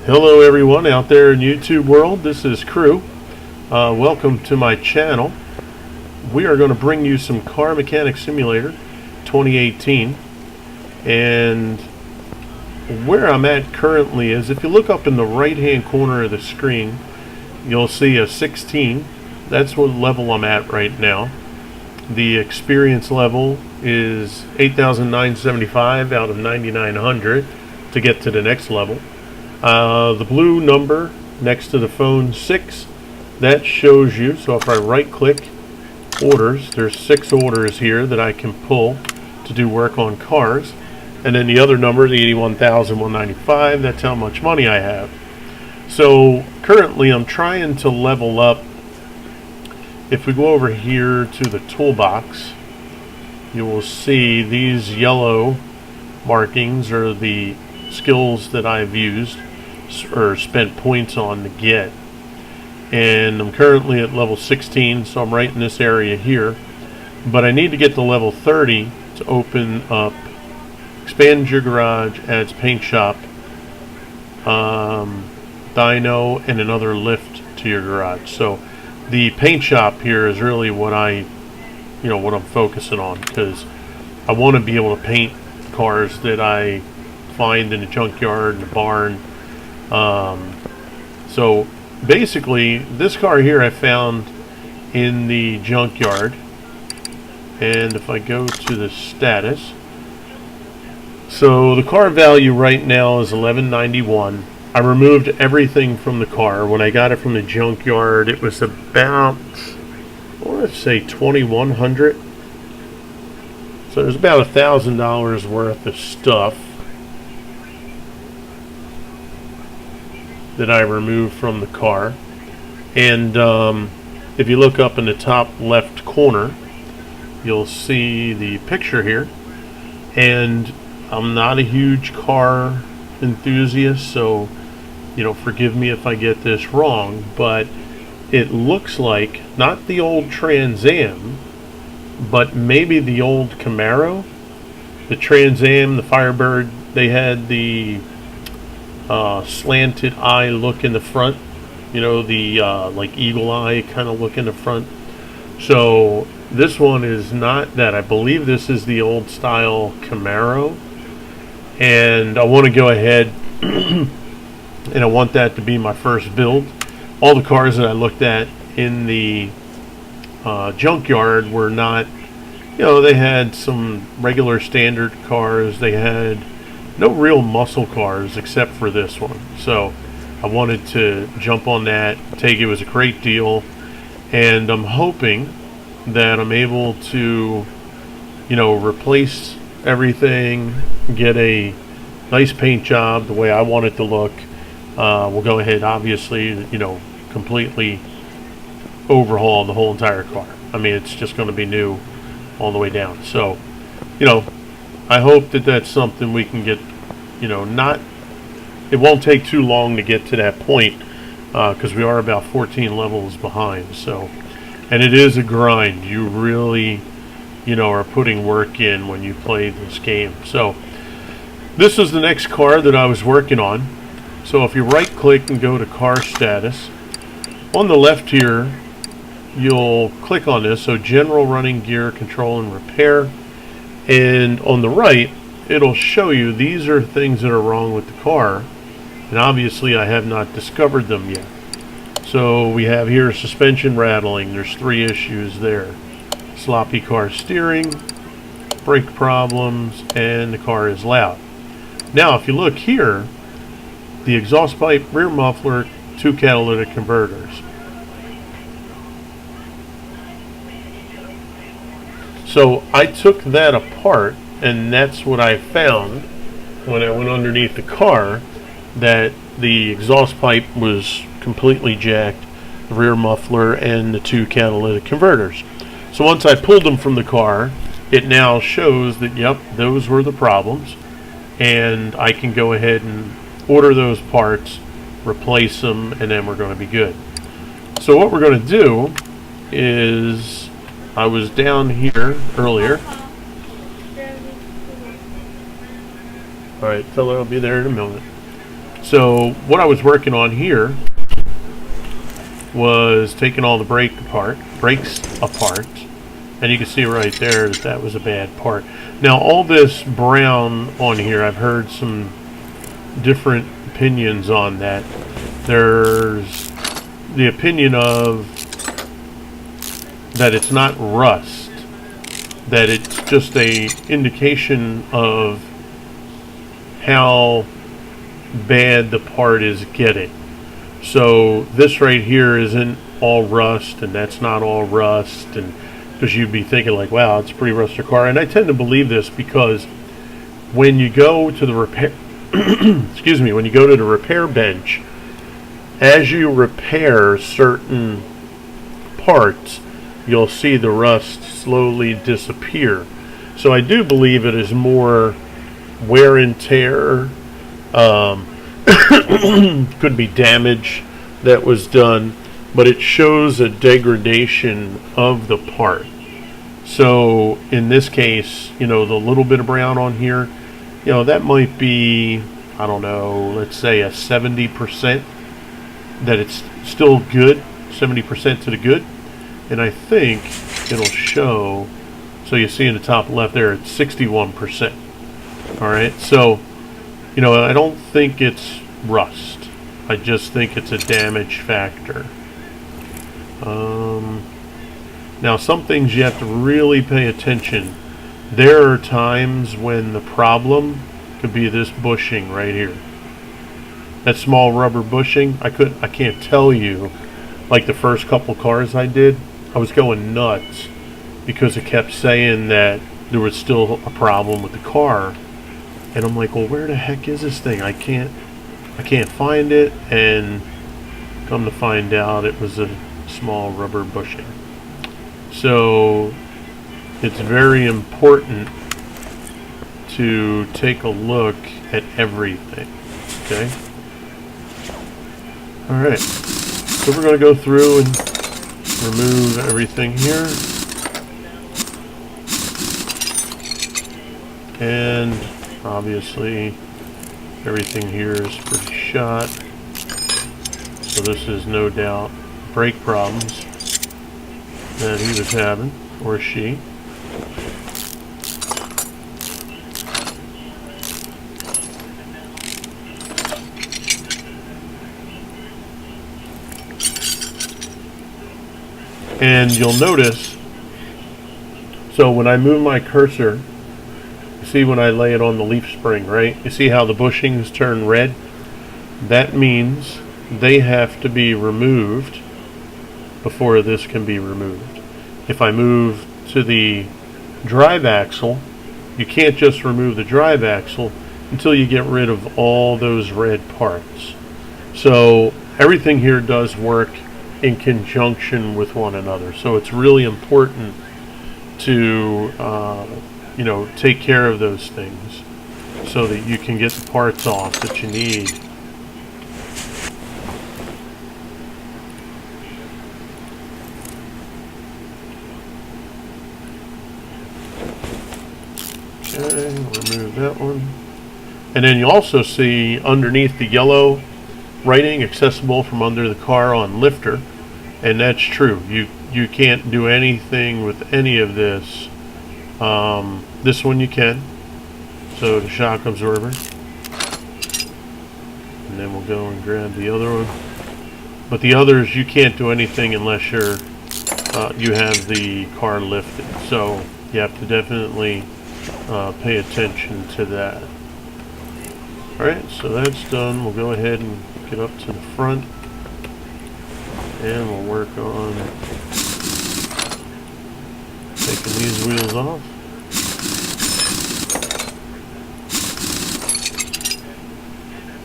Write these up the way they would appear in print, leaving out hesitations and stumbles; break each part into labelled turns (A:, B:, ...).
A: Hello everyone out there in YouTube world, this is Crew. Welcome to my channel. We are going to bring you some Car Mechanic Simulator 2018, and where I'm at currently is, if you look up in the right hand corner of the screen, you'll see a 16. That's what level I'm at right now. The experience level is 8,975 out of 9,900 to get to the next level. The blue number next to the phone 6, that shows you, so if I right click orders, there's 6 orders here that I can pull to do work on cars. And then the other number, the 81,195, that's how much money I have. So currently I'm trying to level up. If we go over here to the toolbox, you will see these yellow markings are the skills that I've used or spent points on to get, and I'm currently at level 16, so I'm right in this area here, but I need to get to level 30 to open up expand your garage, adds paint shop, dyno, and another lift to your garage. So the paint shop here is really what what I'm focusing on, because I want to be able to paint cars that I find in the junkyard, in the barn. So basically this car here I found in the junkyard, and if I go to the status, so the car value right now is $11.91. I removed everything from the car. When I got it from the junkyard, it was about, I want to say $2,100. So there's about $1,000 worth of stuff that I removed from the car. And if you look up in the top left corner, you'll see the picture here. And I'm not a huge car enthusiast, so forgive me if I get this wrong, but it looks like not the old Trans Am, but maybe the old Camaro. The Trans Am, the Firebird, they had the slanted eye look in the front, the like eagle eye kind of look in the front. So this one is not that. I believe this is the old style Camaro, and I want to go ahead and I want that to be my first build. All the cars that I looked at in the junkyard were not, they had some regular standard cars. They had no real muscle cars except for this one. So I wanted to jump on that, take it was a great deal, and I'm hoping that I'm able to, replace everything, get a nice paint job the way I want it to look. We'll go ahead, obviously, completely overhaul the whole entire car. I mean, it's just going to be new all the way down. So, I hope that that's something we can get, it won't take too long to get to that point, because we are about 14 levels behind. So, and it is a grind. You really, are putting work in when you play this game. So, this is the next car that I was working on. So if you right click and go to car status, on the left here, you'll click on this. So general, running, gear, control, and repair. And on the right, it'll show you these are things that are wrong with the car, and obviously I have not discovered them yet. So we have here suspension rattling. There's 3 issues there: sloppy car steering, brake problems, and the car is loud. Now if you look here, the exhaust pipe, rear muffler, 2 catalytic converters. So I took that apart, and that's what I found when I went underneath the car, that the exhaust pipe was completely jacked, the rear muffler, and the 2 catalytic converters. So once I pulled them from the car, it now shows that, yep, those were the problems, and I can go ahead and order those parts, replace them, and then we're going to be good. So what we're going to do is, I was down here earlier. Alright, tell her I'll be there in a moment. So what I was working on here was taking all the brakes apart, and you can see right there that that was a bad part. Now all this brown on here, I've heard some different opinions on that. There's the opinion of that it's not rust, that it's just a indication of how bad the part is getting. So this right here isn't all rust, and that's not all rust, and because you'd be thinking like, wow, it's a pretty rusted car. And I tend to believe this because when you go to the repair excuse me, when you go to the repair bench, as you repair certain parts, you'll see the rust slowly disappear. So I do believe it is more wear and tear, could be damage that was done, but it shows a degradation of the part. So in this case, you know, the little bit of brown on here, you know, that might be, I don't know, let's say a 70% that it's still good, 70% to the good. And I think it'll show, so you see in the top left there, it's 61%. All right, so, you know, I don't think it's rust. I just think it's a damage factor. Now, some things you have to really pay attention. There are times when the problem could be this bushing right here. That small rubber bushing, I can't tell you, like the first couple cars I did, I was going nuts because it kept saying that there was still a problem with the car. And I'm like, well, where the heck is this thing? I can't find it. And come to find out, it was a small rubber bushing. So it's very important to take a look at everything. Okay. All right. So we're going to go through and remove everything here. And obviously everything here is pretty shot. So this is no doubt brake problems that he was having, or she. And you'll notice, so when I move my cursor, you see when I lay it on the leaf spring, right? You see how the bushings turn red? That means they have to be removed before this can be removed. If I move to the drive axle, you can't just remove the drive axle until you get rid of all those red parts. So everything here does work in conjunction with one another. So it's really important to you know, take care of those things so that you can get the parts off that you need. Okay, remove that one. And then you also see underneath the yellow writing, accessible from under the car on lifter. And that's true. You can't do anything with any of this. This one you can. So the shock absorber. And then we'll go and grab the other one. But the others you can't do anything unless you're you have the car lifted. So you have to definitely pay attention to that. Alright, so that's done. We'll go ahead and get up to the front. And we'll work on taking these wheels off.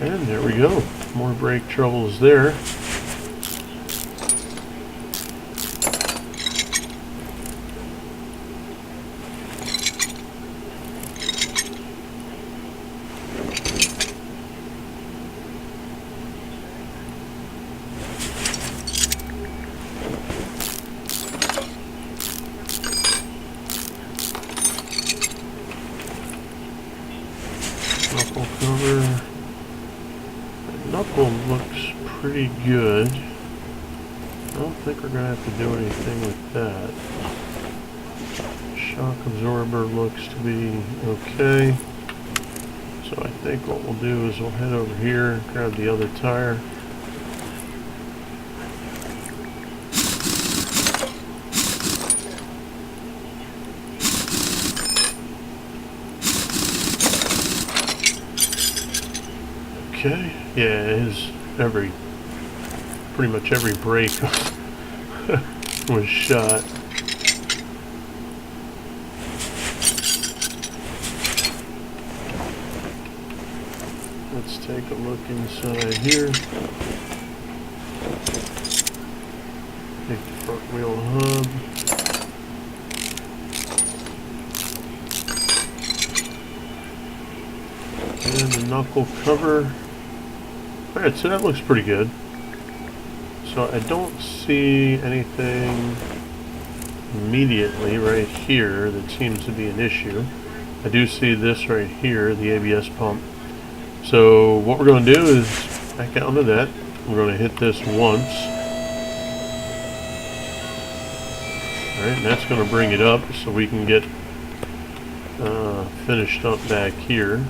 A: And there we go. More brake troubles there. Knuckle cover. Knuckle looks pretty good. I don't think we're going to have to do anything with that. Shock absorber looks to be okay. So I think what we'll do is we'll head over here, grab the other tire. Okay, yeah, pretty much every brake was shot. Let's take a look inside here. Take the front wheel hub. And the knuckle cover. Alright, so that looks pretty good. So I don't see anything immediately right here that seems to be an issue. I do see this right here, the ABS pump. So what we're going to do is back out into that. We're going to hit this once. Alright, and that's going to bring it up so we can get finished up back here.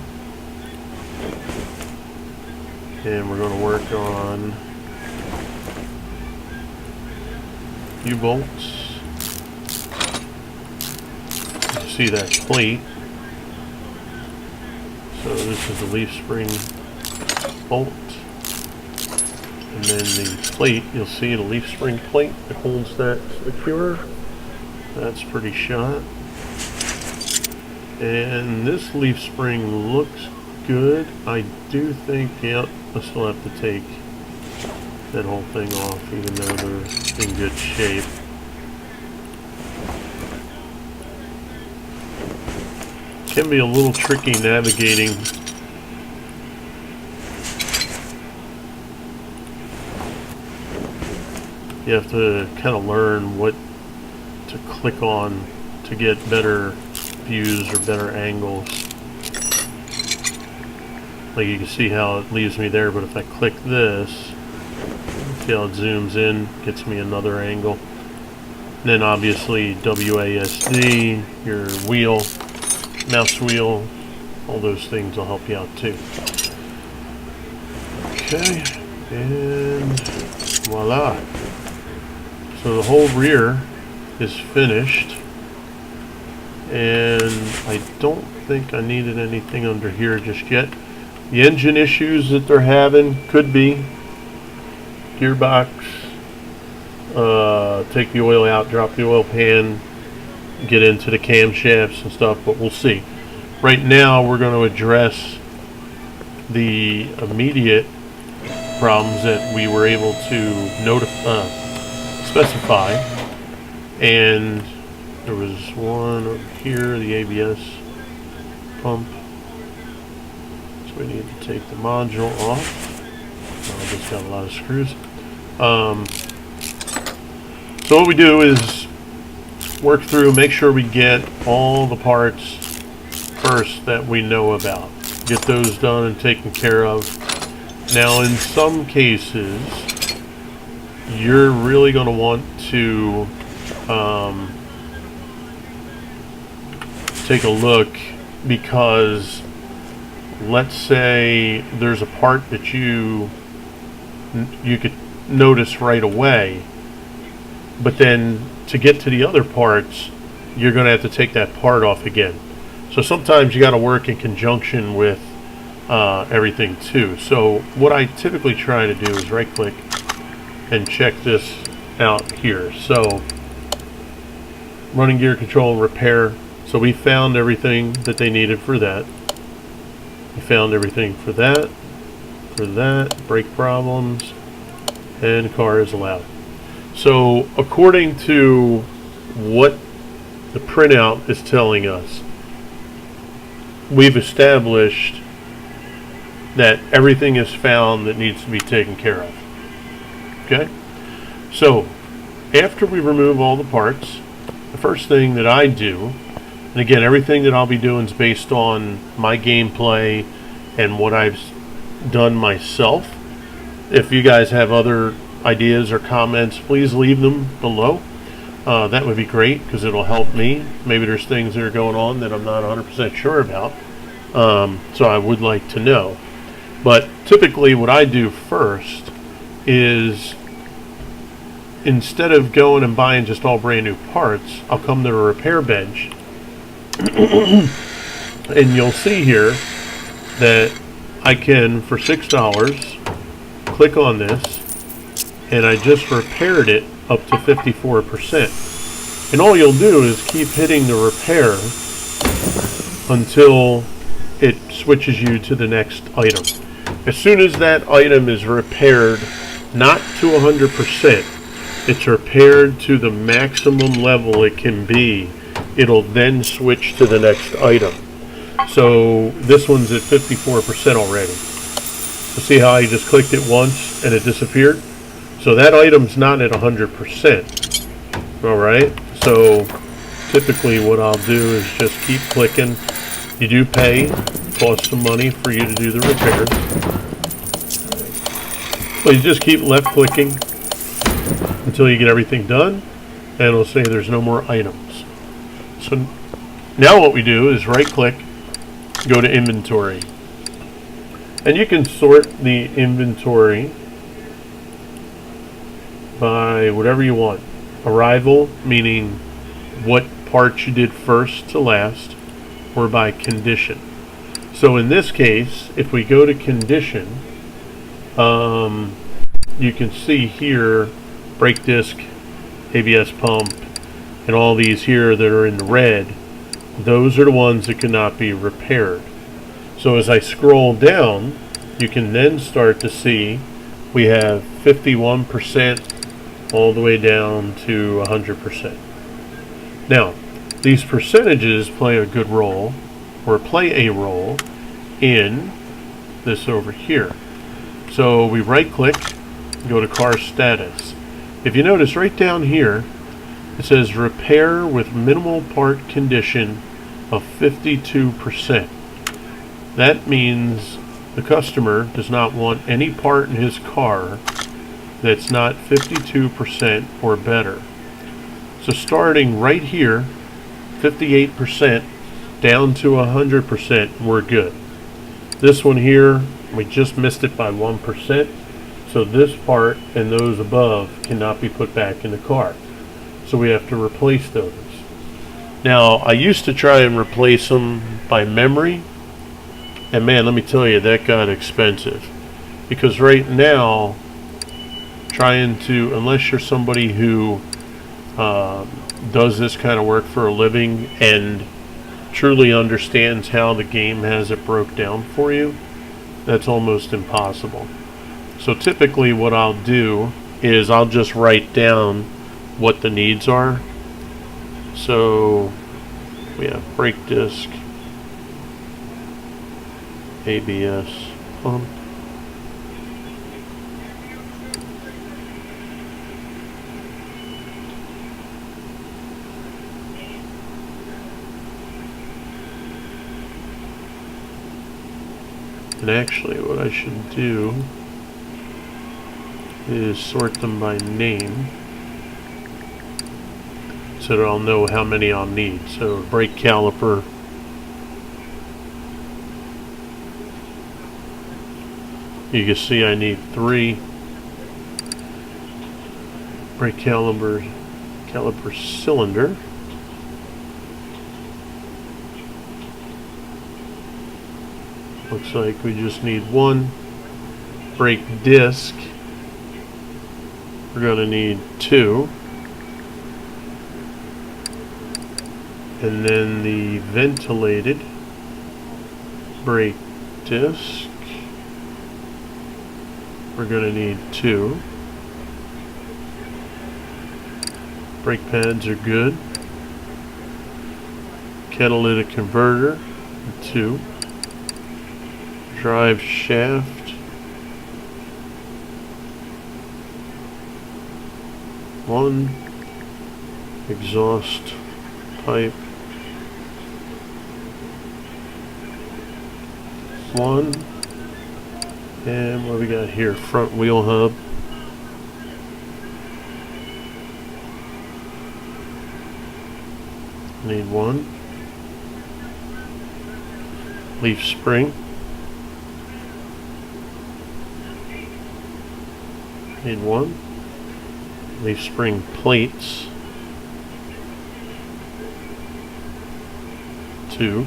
A: And we're going to work on U-bolts. You can see that plate. So this is the leaf spring bolt. And then the plate, you'll see the leaf spring plate that holds that secure. That's pretty shot. And this leaf spring looks good. I do think, yep, I still have to take that whole thing off, even though they're in good shape. Can be a little tricky navigating. You have to kind of learn what to click on to get better views or better angles. Like you can see how it leaves me there, but if I click this, see how it zooms in, gets me another angle. And then obviously WASD, your wheel, mouse wheel, all those things will help you out too. Okay, and voila. So the whole rear is finished, and I don't think I needed anything under here just yet. The engine issues that they're having could be gearbox, take the oil out, drop the oil pan, get into the camshafts and stuff, but we'll see. Right now we're going to address the immediate problems that we were able to specify, and there was one over here, the ABS pump. So we need to take the module off. Oh, it's got a lot of screws. So what we do is work through, make sure we get all the parts first that we know about. Get those done and taken care of. Now in some cases, you're really going to want to take a look, because let's say there's a part that you could notice right away, but then to get to the other parts, you're going to have to take that part off again. So sometimes you got to work in conjunction with everything too. So what I typically try to do is right click and check this out here. So running gear control, repair. So we found everything that they needed for that. We found everything for that, brake problems, and car is allowed. So according to what the printout is telling us, we've established that everything is found that needs to be taken care of. Okay? So after we remove all the parts, the first thing that I do, and again, everything that I'll be doing is based on my gameplay and what I've done myself. If you guys have other ideas or comments, please leave them below. That would be great because it'll help me. Maybe there's things that are going on that I'm not 100% sure about. So I would like to know. But typically what I do first is, instead of going and buying just all brand new parts, I'll come to the repair bench and you'll see here that I can, for $6, click on this, and I just repaired it up to 54%. And all you'll do is keep hitting the repair until it switches you to the next item. As soon as that item is repaired, not to 100%, it's repaired to the maximum level it can be, it'll then switch to the next item. So this one's at 54% already. So see how I just clicked it once and it disappeared? So that item's not at 100%. Alright, so typically what I'll do is just keep clicking. You do pay, it costs some money for you to do the repairs. So you just keep left clicking until you get everything done, and it'll say there's no more items. So now what we do is right click, go to inventory, and you can sort the inventory by whatever you want. Arrival, meaning what parts you did first to last, or by condition. So in this case, if we go to condition, you can see here brake disc, ABS pump, and all these here that are in the red. Those are the ones that cannot be repaired. So as I scroll down, you can then start to see we have 51% all the way down to 100%. Now, these percentages play a good role, or play a role, in this over here. So we right click, go to car status. If you notice right down here, it says repair with minimal part condition of 52%. That means the customer does not want any part in his car that's not 52% or better. So starting right here, 58% down to 100%, we're good. This one here, we just missed it by 1%. So this part and those above cannot be put back in the car. So we have to replace those. Now, I used to try and replace them by memory, and man, let me tell you, that got expensive. Because right now, trying to, unless you're somebody who does this kind of work for a living and truly understands how the game has it broke down for you, that's almost impossible. So typically what I'll do is I'll just write down what the needs are. So we have brake disc, ABS pump, and actually what I should do is sort them by name so that I'll know how many I'll need. So brake caliper, you can see I need 3 brake caliper cylinder, looks like we just need 1 brake disc. We're going to need 2, and then the ventilated brake disc, we're going to need 2. Brake pads are good. Catalytic converter, 2. Drive shaft, 1. Exhaust pipe, 1. And what do we got here? Front wheel hub. Need one. Leaf spring. Need one. Leaf spring plates. 2.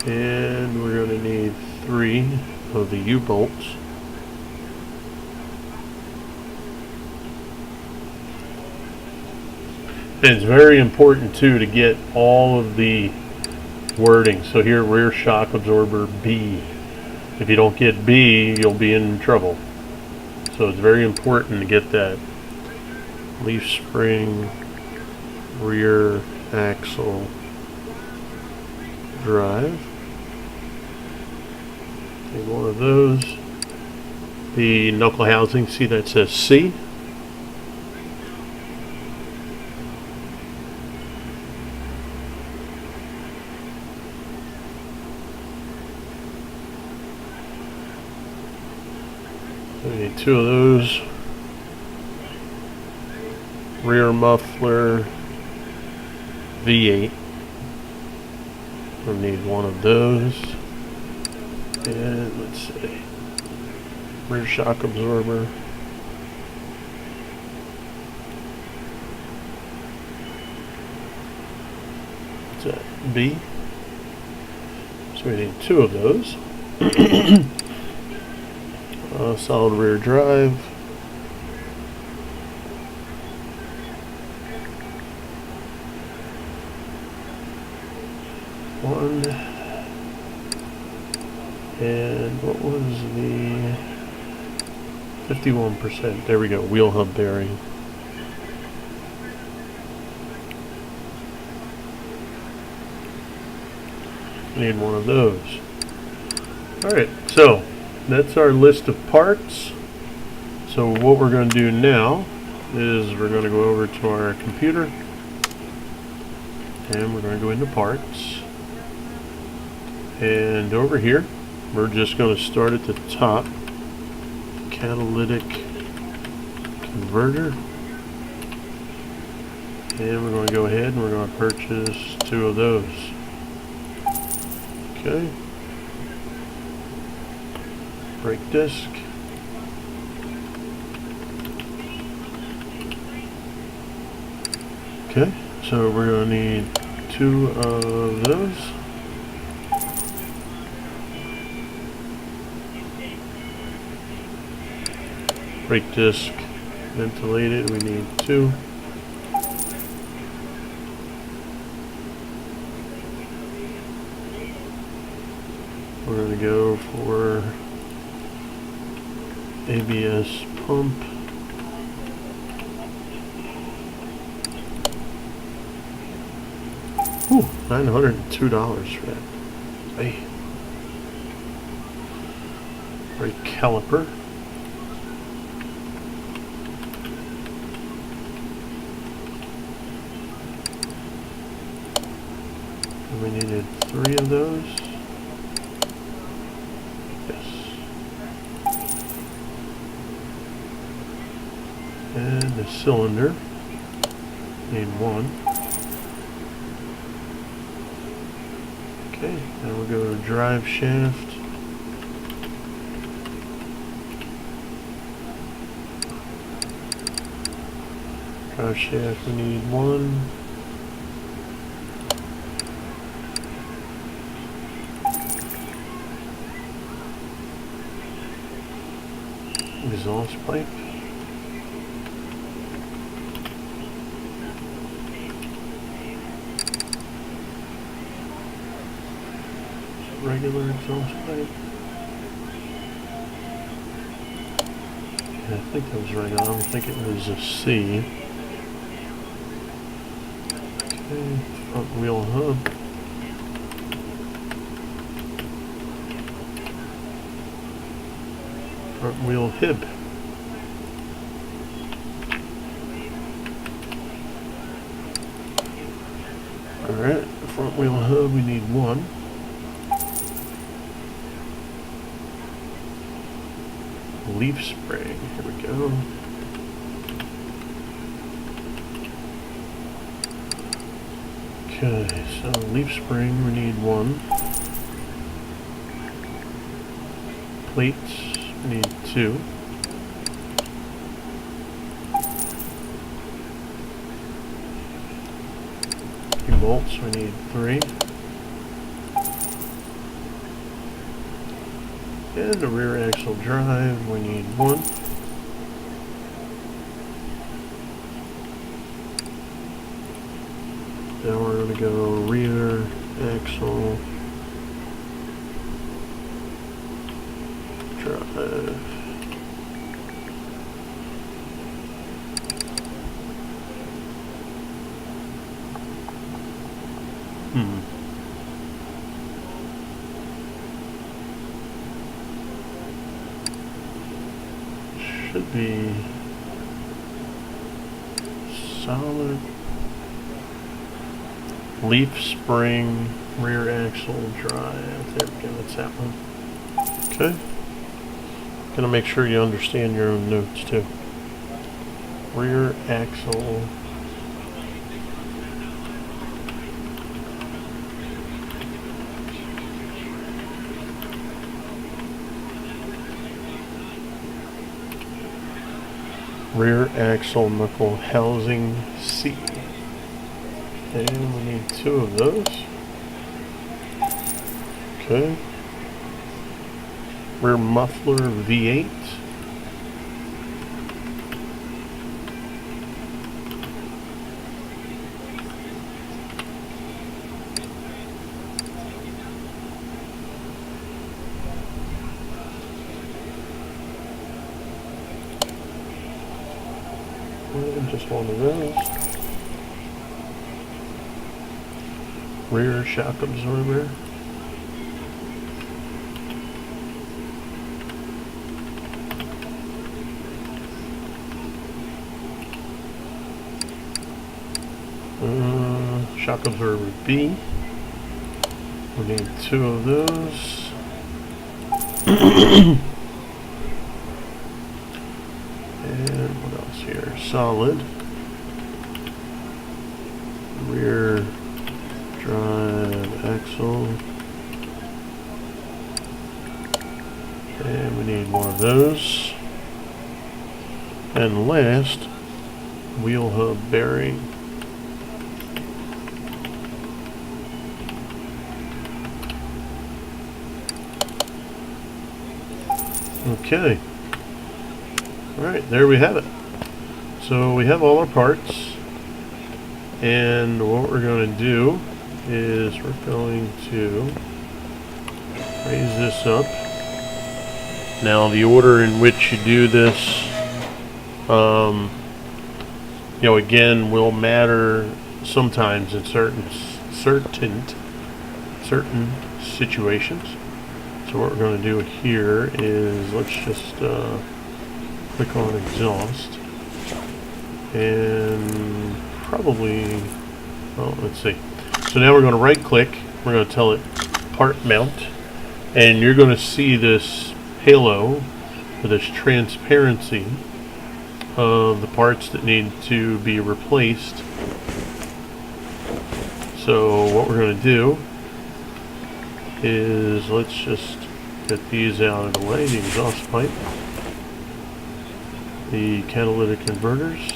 A: And we're going to need 3 of the U-bolts. And it's very important too to get all of the wording. So here, rear shock absorber B. If you don't get B, you'll be in trouble. So it's very important to get that. Leaf spring, rear axle drive. Take one of those. The knuckle housing, see that says C? We need 2 of those. Rear muffler V8. We'll need 1 of those. And let's see. Rear shock absorber. What's that? B. So we need 2 of those. Solid rear drive. One. And what was the 51%? There we go. Wheel hub bearing. Need 1 of those. Alright, so that's our list of parts. So what we're going to do now is we're going to go over to our computer and we're going to go into parts. And over here, we're just going to start at the top. Catalytic converter. And we're going to go ahead and we're going to purchase 2 of those. Okay. Brake disc. Okay, so we're going to need 2 of those. Brake disc ventilated, we need 2. We're going to go for ABS pump. Ooh, $902 for that. Hey. Brake caliper. And we needed 3 of those. And the cylinder, need 1. Okay, now we'll go to drive shaft. Drive shaft, we need 1. Exhaust pipe. Regular exhaust pipe. Yeah, I think that was right on. I think it was a C. Okay, front wheel hub. Front wheel hib. Alright, front wheel hub, we need 1. leaf spring. Here we go. Okay, so leaf spring, we need 1. Plates, we need 2. Bolts, we need 3. And the rear axle drive, we need 1. Now we're going to go rear axle drive. Should be solid. Leaf spring, rear axle drive. There we go, that's that one. Okay. Gonna make sure you understand your own notes too. Rear axle. Rear axle knuckle housing C. And we need 2 of those. Okay. Rear muffler V8. And just one of those. Rear shock absorber. Shock absorber B. We need 2 of those. And what else here? Solid. Rear drive axle. And we need 1 of those. And last, wheel hub bearing. Okay. Alright, there we have it. So we have all our parts. And what we're going to do is we're going to raise this up. Now the order in which you do this, again, will matter sometimes in certain situations. So what we're going to do here is let's just click on exhaust and probably, well, let's see. So now we're going to right click, we're going to tell it part mount, and you're going to see this halo or this transparency of the parts that need to be replaced. So what we're going to do is let's just get these out of the way, the exhaust pipe, the catalytic converters,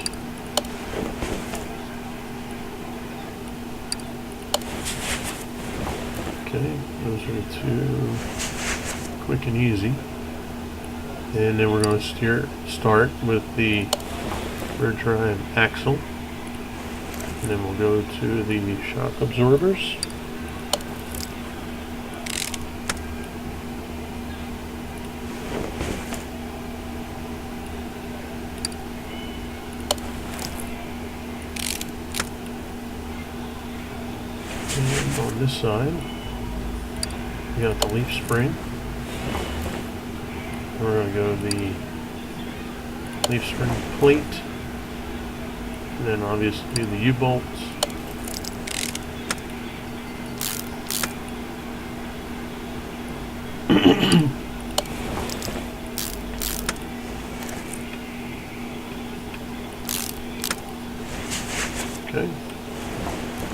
A: okay, those are the 2, quick and easy. And then we're going to start with the rear drive axle, and then we'll go to the shock absorbers. And on this side, we got the leaf spring. We're going to go the leaf spring plate, and then obviously the U-bolts. Okay.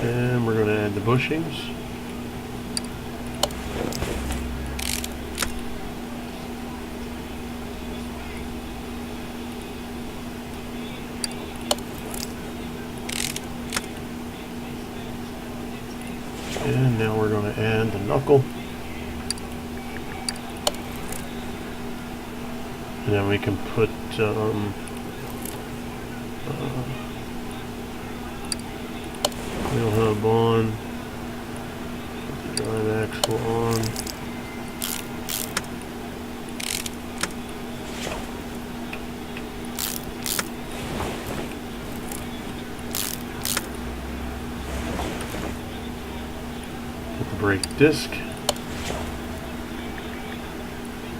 A: And we're going to add the bushings. And now we're going to add the knuckle. And then we can put wheel hub on, put the drive axle on. Put the brake disc,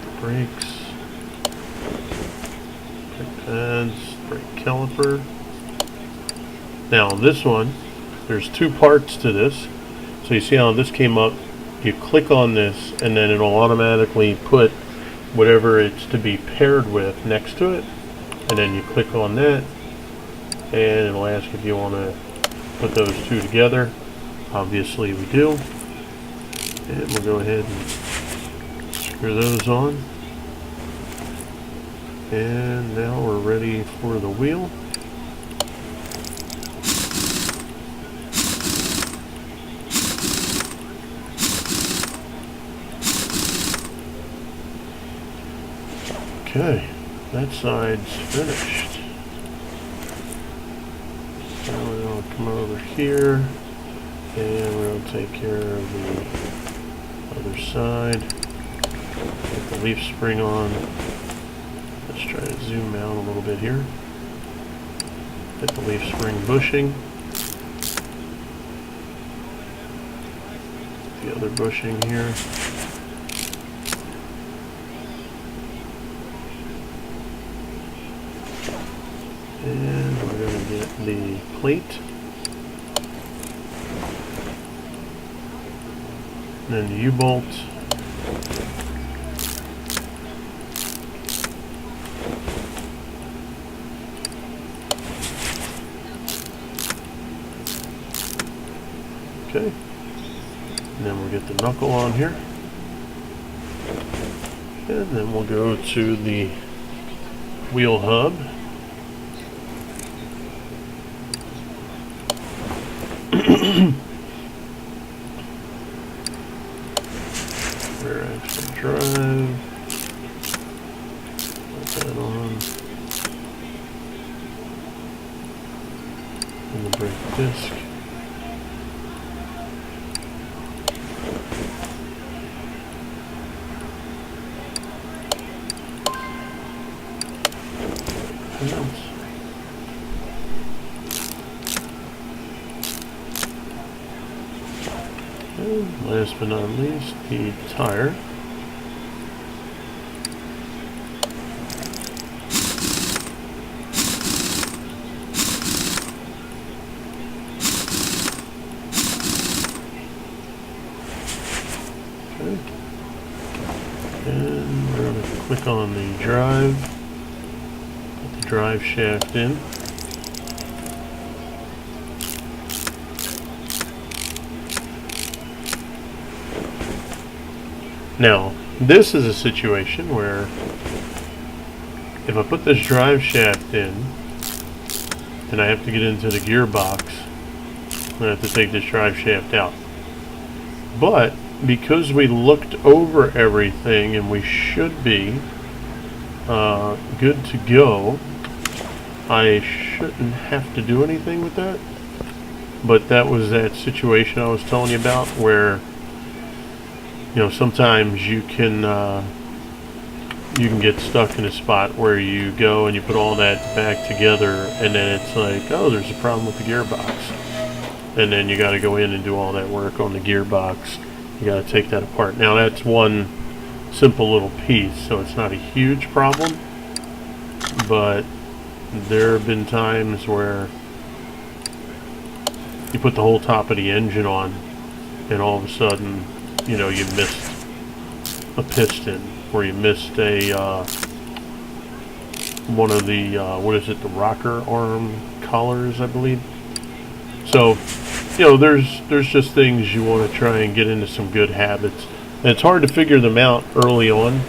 A: the brakes, brake pads, brake caliper. Now this one, there's two parts to this. So you see how this came up, you click on this and then it'll automatically put whatever it's to be paired with next to it, and then you click on that and it'll ask if you want to put those two together. Obviously we do, and we'll go ahead and screw those on, and now we're ready for the wheel. Okay, that side's finished. Now we're going to come over here and we're going to take care of the other side. Get the leaf spring on. Let's try to zoom out a little bit here. Get the leaf spring bushing. The other bushing here. And we're going to get the plate, and then the U-bolt, okay, and then we'll get the knuckle on here, and then we'll go to the wheel hub. Rear axle drive, put that on, and the brake disc. And last but not least, the tire. Okay. And we're going to click on the drive, put the drive shaft in. Now, this is a situation where if I put this drive shaft in and I have to get into the gearbox, I have to take this drive shaft out. But because we looked over everything and we should be good to go, I shouldn't have to do anything with that. But that was that situation I was telling you about where, you know, sometimes you can get stuck in a spot where you go and you put all that back together and then it's like, oh, there's a problem with the gearbox. And then you got to go in and do all that work on the gearbox. You got to take that apart. Now that's one simple little piece, so it's not a huge problem. But there have been times where you put the whole top of the engine on and all of a sudden, you know, you missed a piston, or you missed a one of the what is it, the rocker arm collars, I believe. So, there's just things you want to try and get into some good habits. And it's hard to figure them out early on.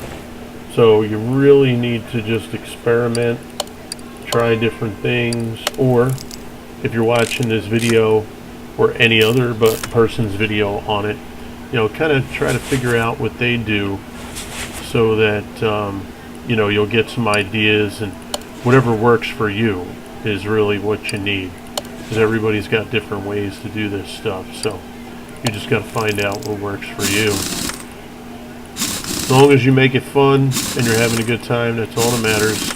A: So you really need to just experiment, try different things, or if you're watching this video or any other person's video on it, kind of try to figure out what they do so that, you'll get some ideas, and whatever works for you is really what you need, because everybody's got different ways to do this stuff. So you just got to find out what works for you. As long as you make it fun and you're having a good time, that's all that matters.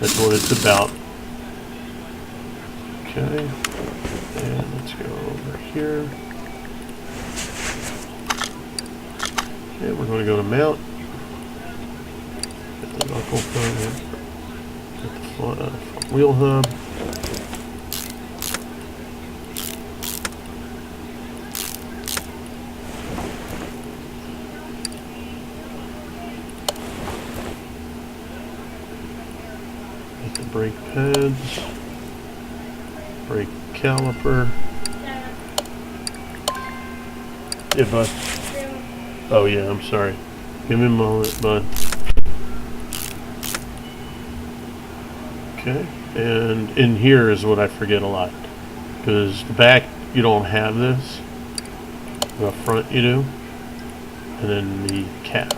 A: That's what it's about. Okay, and let's go over here. And we're going to go to mount. Get the knuckle front, get the front wheel hub. Get the brake pads, brake caliper. Yeah, bud. Oh yeah, I'm sorry. Give me a moment, bud. Okay, and in here is what I forget a lot, because the back you don't have this, the front you do, and then the cap.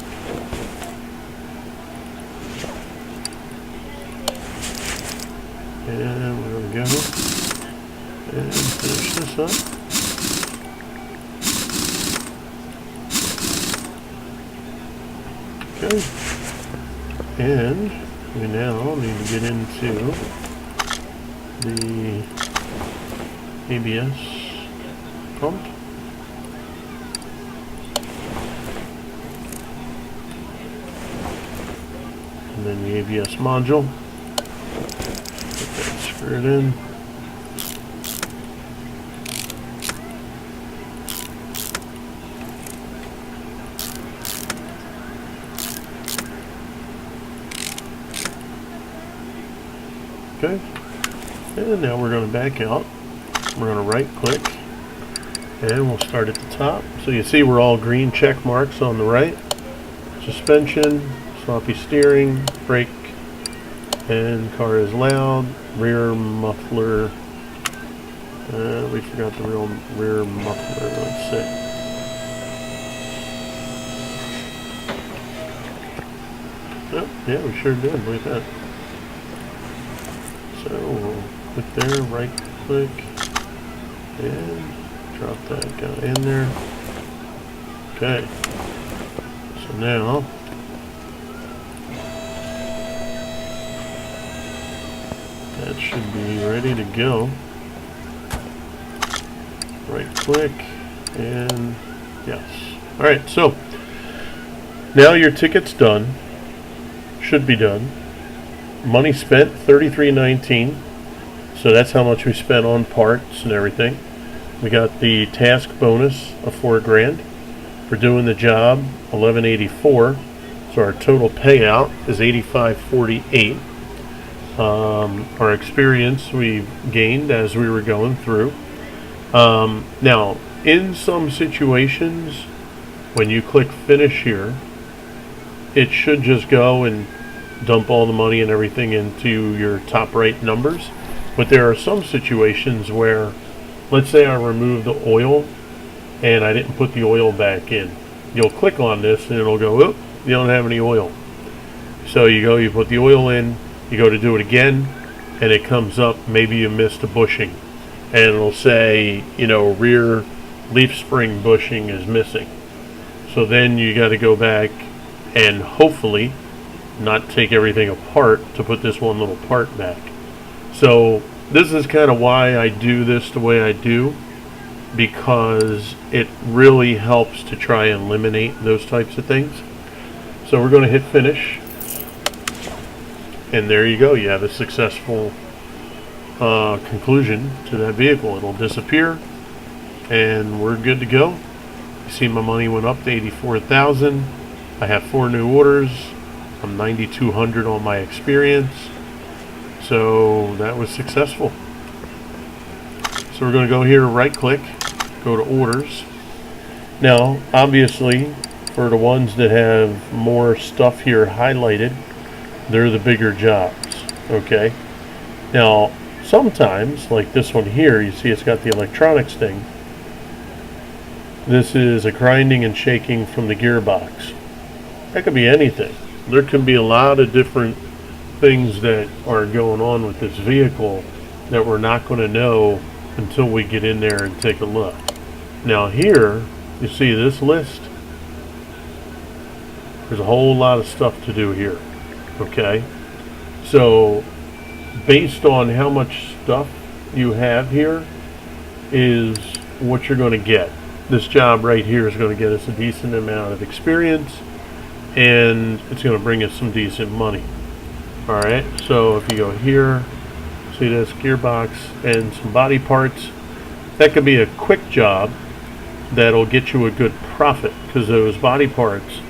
A: And there we go. And finish this up. Okay. And we now need to get into the ABS pump. And then the ABS module. Screw it in. Okay, and now we're going to back out. We're going to right click and we'll start at the top. So you see we're all green check marks on the right. Suspension, sloppy steering, brake, and car is loud, rear muffler. We forgot the rear muffler, let's see. Oh, yeah, we sure did, look at that. So we'll click there, right click, and drop that guy in there. Okay, so now that should be ready to go. Right click, and yes. Alright, so now your ticket's done. Should be done. Money spent, $33.19. So that's how much we spent on parts and everything. We got the task bonus of $4,000 for doing the job, $11.84. So our total payout is $85.48. Our experience we gained as we were going through. Now, in some situations, when you click finish here, it should just go and dump all the money and everything into your top right numbers. But there are some situations where, let's say I remove the oil and I didn't put the oil back in. You'll click on this and it'll go, oh, you don't have any oil. So you go, you put the oil in, you go to do it again, and it comes up, maybe you missed a bushing. And it'll say, rear leaf spring bushing is missing. So then you got to go back and hopefully not take everything apart to put this one little part back. So this is kind of why I do this the way I do, because it really helps to try and eliminate those types of things. So we're going to hit finish, and there you go. You have a successful conclusion to that vehicle. It'll disappear and we're good to go. You see my money went up to $84,000. I have 4 new orders. I'm 9,200 on my experience, so that was successful. So we're going to go here, right click, go to orders. Now, obviously, for the ones that have more stuff here highlighted, they're the bigger jobs, okay? Now, sometimes, like this one here, you see it's got the electronics thing. This is a grinding and shaking from the gearbox. That could be anything. There can be a lot of different things that are going on with this vehicle that we're not going to know until we get in there and take a look. Now here, you see this list? There's a whole lot of stuff to do here, okay? So, based on how much stuff you have here is what you're going to get. This job right here is going to get us a decent amount of experience, and it's going to bring us some decent money. Alright, so if you go here, see this gearbox and some body parts, that could be a quick job that'll get you a good profit, because those body parts,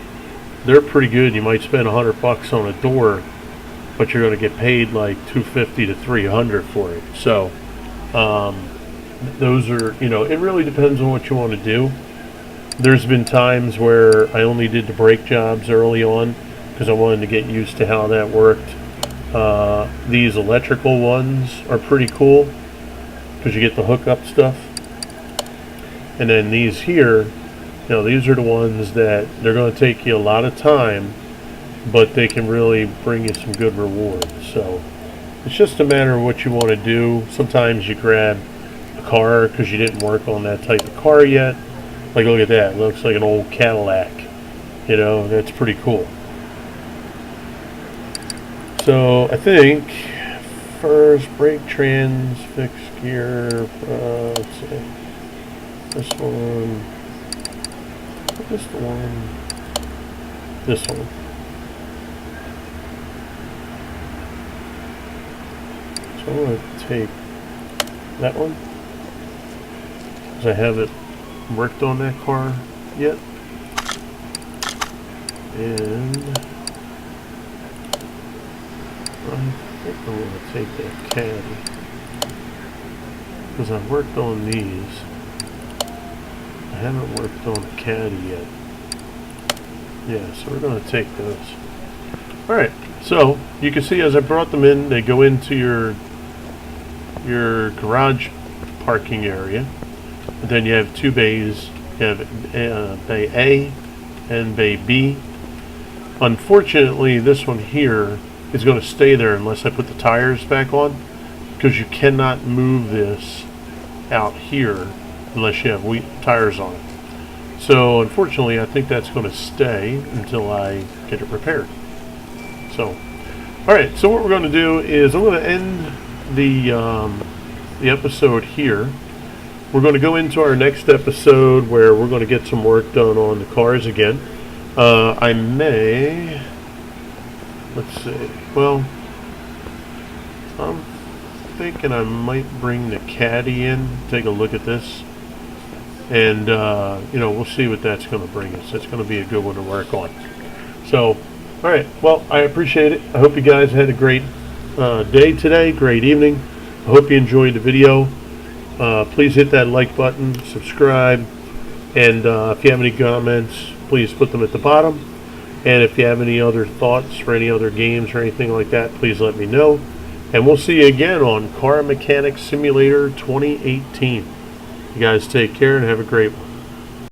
A: they're pretty good. You might spend $100 on a door, but you're going to get paid like $250 to $300 for it. So those are, you know, it really depends on what you want to do. There's been times where I only did the brake jobs early on because I wanted to get used to how that worked. These electrical ones are pretty cool because you get the hookup stuff. And then these here, you know, these are the ones that they're going to take you a lot of time, but they can really bring you some good rewards. So it's just a matter of what you want to do. Sometimes you grab a car because you didn't work on that type of car yet. Like, look at that. It looks like an old Cadillac. You know, that's pretty cool. So I think first brake trans, fixed gear, let's see. This one, this one. So I'm going to take that one, because I haven't worked on that car yet. And I think I'm going to take that caddy, because I've worked on these. I haven't worked on a caddy yet. Yeah, so we're going to take those. Alright, so you can see as I brought them in, they go into your garage parking area. And then you have two bays. You have bay A and bay B. Unfortunately, this one here is going to stay there unless I put the tires back on, because you cannot move this out here unless you have tires on it. So unfortunately, I think that's going to stay until I get it repaired. So, alright, so what we're going to do is I'm going to end the episode here. We're going to go into our next episode where we're going to get some work done on the cars again. I may, let's see, well, I'm thinking I might bring the caddy in, take a look at this, and you know, we'll see what that's going to bring us. It's going to be a good one to work on. So, alright, well, I appreciate it. I hope you guys had a great day today, great evening. I hope you enjoyed the video. Please hit that like button, subscribe, and if you have any comments, please put them at the bottom. And if you have any other thoughts for any other games or anything like that, please let me know. And we'll see you again on Car Mechanic Simulator 2018. You guys take care and have a great one.